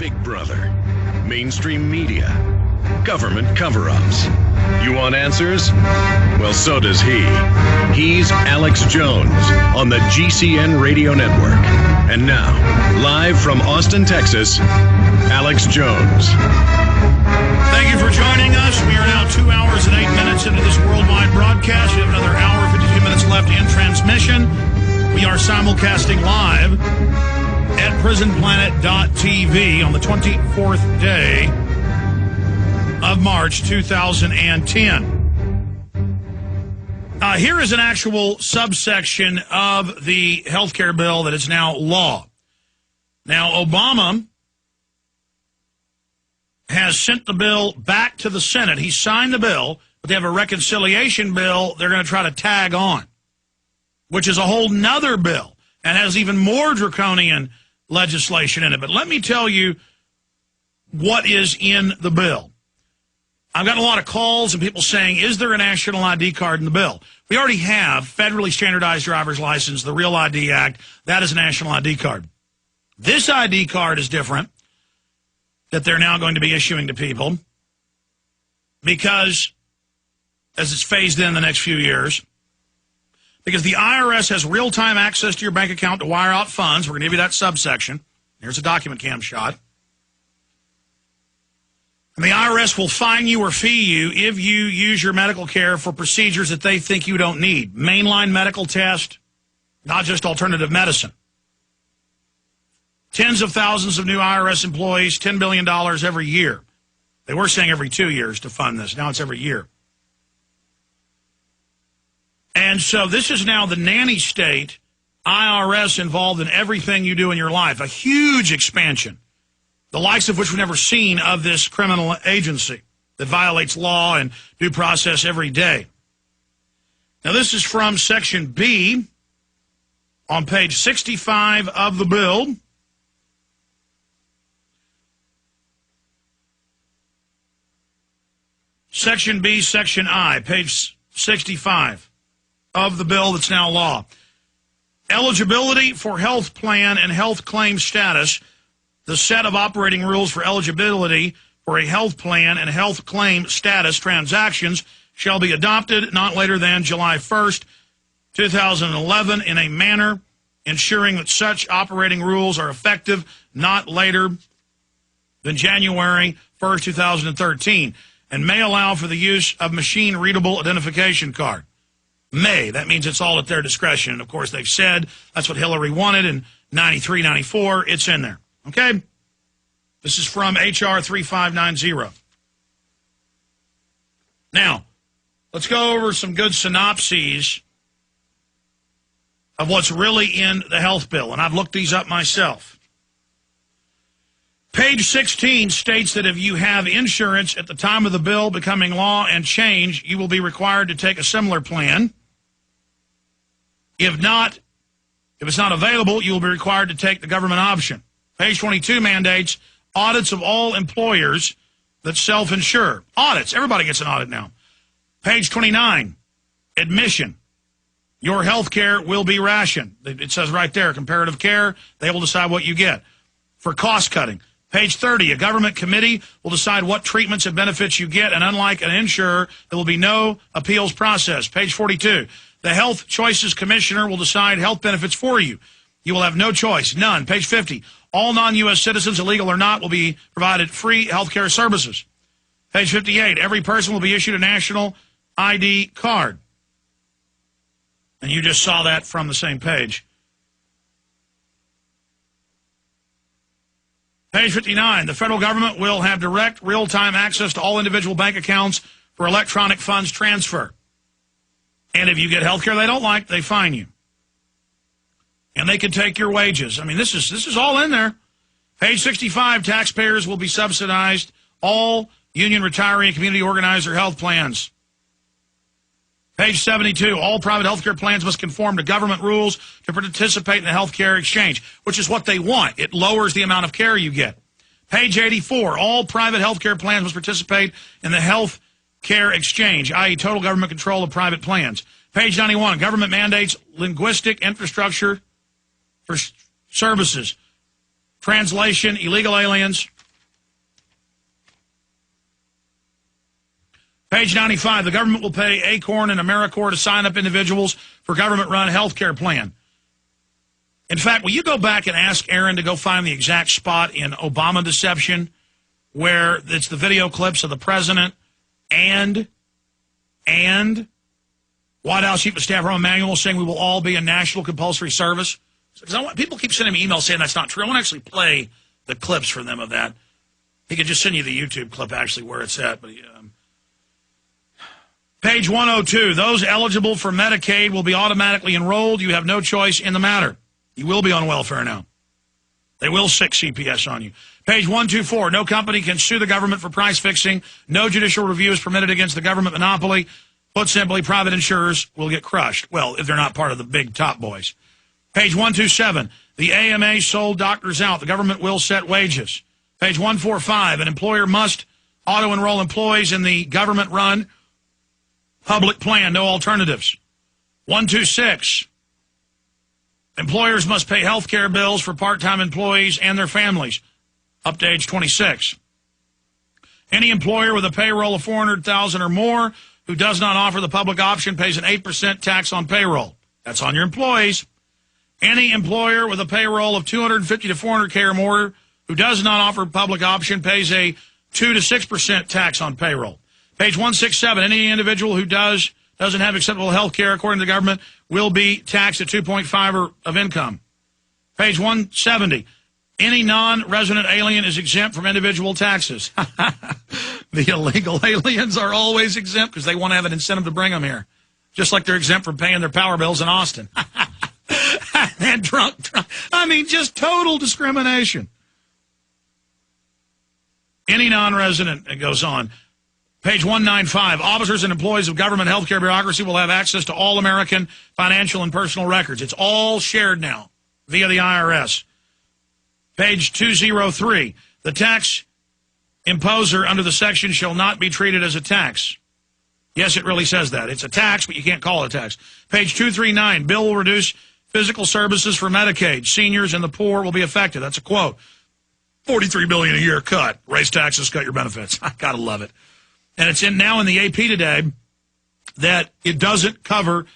Big Brother, mainstream media, government cover-ups. You want answers? Well, so does he. He's Alex Jones on the GCN Radio Network. And now, live from Austin, Texas, Alex Jones. Thank you for joining us. We are now 2 hours and 8 minutes into this worldwide broadcast. We have another hour, 52 minutes left in transmission. We are simulcasting live at prisonplanet.tv on the 24th day of March 2010. Here is an actual subsection of the health care bill that is now law. Now, Obama has sent the bill back to the Senate. He signed the bill, but they have a reconciliation bill they're going to try to tag on, which is a whole nother bill and has even more draconian legislation in it. But let me tell you what is in the bill. I've gotten a lot of calls and people saying, is there a national ID card in the bill? We already have federally standardized driver's license, the Real ID Act. That is a national ID card. This ID card is different, that they're now going to be issuing to people because, as it's phased in the next few years, because the IRS has real-time access to your bank account to wire out funds. We're going to give you that subsection. Here's a document cam shot. And the IRS will fine you or fee you if you use your medical care for procedures that they think you don't need. Mainline medical test, not just alternative medicine. Tens of thousands of new IRS employees, $10 billion every year. They were saying every 2 years to fund this. Now it's every year. And so this is now the nanny state, IRS involved in everything you do in your life. A huge expansion, the likes of which we've never seen of this criminal agency that violates law and due process every day. Now this is from Section B on page 65 of the bill. Section B, Section I, page 65 of the bill that's now law. Eligibility for health plan and health claim status. The set of operating rules for eligibility for a health plan and health claim status transactions shall be adopted not later than July 1st, 2011, in a manner ensuring that such operating rules are effective not later than January 1st, 2013, and may allow for the use of machine-readable identification card. May. That means it's all at their discretion. And, of course, they've said that's what Hillary wanted in 93, 94. It's in there. Okay? This is from H.R. 3590. Now, let's go over some good synopses of what's really in the health bill. And I've looked these up myself. Page 16 states that if you have insurance at the time of the bill becoming law and change, you will be required to take a similar plan. If it's not available, you will be required to take the government option. Page 22 mandates audits of all employers that self-insure. Audits. Everybody gets an audit now. Page 29, admission. Your health care will be rationed. It says right there, comparative care. They will decide what you get. For cost cutting. Page 30, a government committee will decide what treatments and benefits you get, and unlike an insurer, there will be no appeals process. Page 42, the Health Choices Commissioner will decide health benefits for you. You will have no choice, none. Page 50, all non-U.S. citizens, illegal or not, will be provided free health care services. Page 58, every person will be issued a national ID card. And you just saw that from the same page. Page 59, the federal government will have direct, real-time access to all individual bank accounts for electronic funds transfer. And if you get health care they don't like, they fine you. And they can take your wages. I mean, this is all in there. Page 65, taxpayers will be subsidized all union, retiree, and community organizer health plans. Page 72, all private health care plans must conform to government rules to participate in the health care exchange, which is what they want. It lowers the amount of care you get. Page 84, all private health care plans must participate in the health care exchange, i.e. total government control of private plans. Page 91, government mandates linguistic infrastructure for services. Translation, illegal aliens. Page 95, the government will pay ACORN and AmeriCorps to sign up individuals for government-run health care plan. In fact, will you go back and ask Aaron to go find the exact spot in Obama deception where it's the video clips of the president and White House Chief of Staff Ron Emanuel saying we will all be in national compulsory service? Because people keep sending me emails saying that's not true. I want to actually play the clips for them of that. He could just send you the YouTube clip actually where it's at. But Page 102, those eligible for Medicaid will be automatically enrolled. You have no choice in the matter. You will be on welfare now. They will sick CPS on you. Page 124, no company can sue the government for price fixing. No judicial review is permitted against the government monopoly. Put simply, private insurers will get crushed. Well, if they're not part of the big top boys. Page 127, the AMA sold doctors out. The government will set wages. Page 145, an employer must auto-enroll employees in the government-run public plan, no alternatives. 126, employers must pay health care bills for part-time employees and their families, up to age 26. Any employer with a payroll of $400,000 or more who does not offer the public option pays an 8% tax on payroll. That's on your employees. Any employer with a payroll of $250 to $400K or more who does not offer public option pays a 2 to 6% tax on payroll. Page 167, any individual who doesn't have acceptable health care according to the government will be taxed at 2.5 of income. Page 170, any non-resident alien is exempt from individual taxes. The illegal aliens are always exempt because they want to have an incentive to bring them here. Just like they're exempt from paying their power bills in Austin. And drunk. I mean, just total discrimination. Any non-resident, it goes on. Page 195, officers and employees of government healthcare bureaucracy will have access to all American financial and personal records. It's all shared now via the IRS. Page 203, the tax imposer under the section shall not be treated as a tax. Yes, it really says that. It's a tax, but you can't call it a tax. Page 239, bill will reduce physical services for Medicaid. Seniors and the poor will be affected. That's a quote. $43 billion a year cut. Raise taxes, cut your benefits. I gotta love it. And it's now in the AP today that it doesn't cover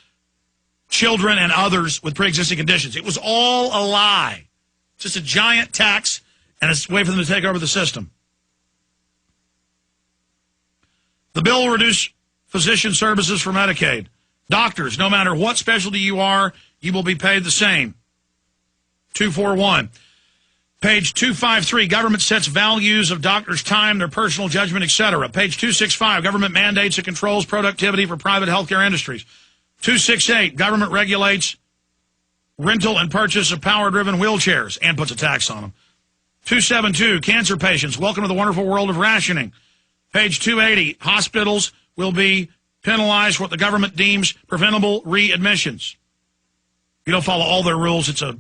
children and others with pre-existing conditions. It was all a lie. It's just a giant tax, and it's a way for them to take over the system. The bill will reduce physician services for Medicaid. Doctors, no matter what specialty you are, you will be paid the same. 241. Page 253, government sets values of doctors' time, their personal judgment, etc. Page 265, government mandates and controls productivity for private healthcare industries. 268, government regulates rental and purchase of power-driven wheelchairs and puts a tax on them. 272, cancer patients, welcome to the wonderful world of rationing. Page 280, hospitals will be penalized for what the government deems preventable readmissions. You don't follow all their rules, it's a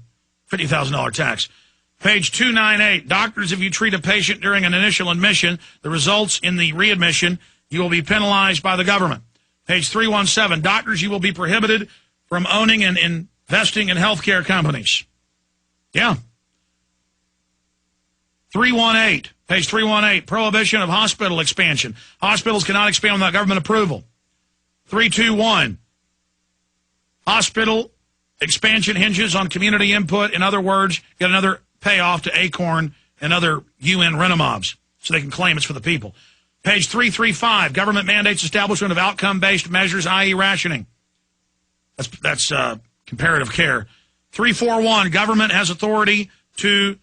$50,000 tax. Page 298, doctors, if you treat a patient during an initial admission, the results in the readmission, you will be penalized by the government. Page 317, doctors, you will be prohibited from owning and investing in healthcare companies. Yeah. 318, page 318, prohibition of hospital expansion. Hospitals cannot expand without government approval. 321, hospital expansion hinges on community input. In other words, get another payoff to ACORN and other UN rentamobs so they can claim it's for the people. Page 335, government mandates establishment of outcome-based measures, i.e. rationing. That's comparative care. 341, government has authority to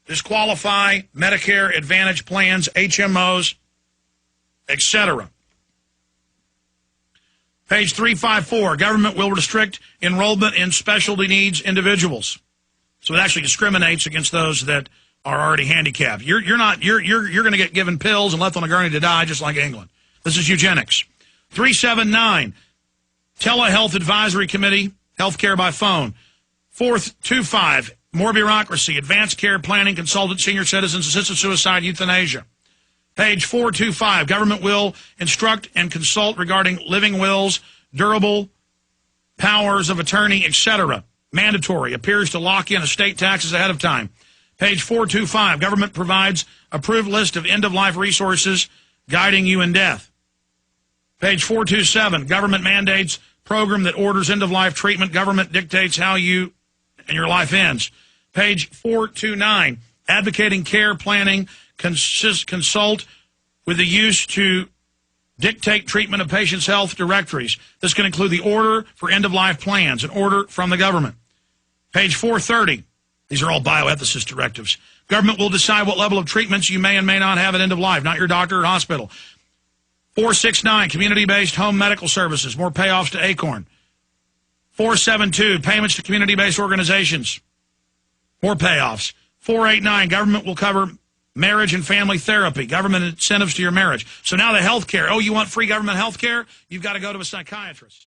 disqualify Medicare Advantage plans, HMOs, etc. Page 354, government will restrict enrollment in specialty needs individuals. So it actually discriminates against those that are already handicapped. You're going to get given pills and left on a gurney to die, just like England. This is eugenics. 379, telehealth advisory committee, healthcare by phone. 425, more bureaucracy, advanced care planning, consultant, senior citizens, assisted suicide, euthanasia. Page 425, government will instruct and consult regarding living wills, durable powers of attorney, etc. Mandatory, appears to lock in estate taxes ahead of time. Page 425, government provides approved list of end-of-life resources guiding you in death. Page 427, government mandates program that orders end-of-life treatment. Government dictates how you and your life ends. Page 429, advocating care planning, consult with the use to dictate treatment of patients' health directories. This can include the order for end-of-life plans, an order from the government. Page 430, these are all bioethicist directives. Government will decide what level of treatments you may and may not have at end of life, not your doctor or hospital. 469, community-based home medical services, more payoffs to ACORN. 472, payments to community-based organizations, more payoffs. 489, government will cover marriage and family therapy, government incentives to your marriage. So now the health care, oh, you want free government health care? You've got to go to a psychiatrist.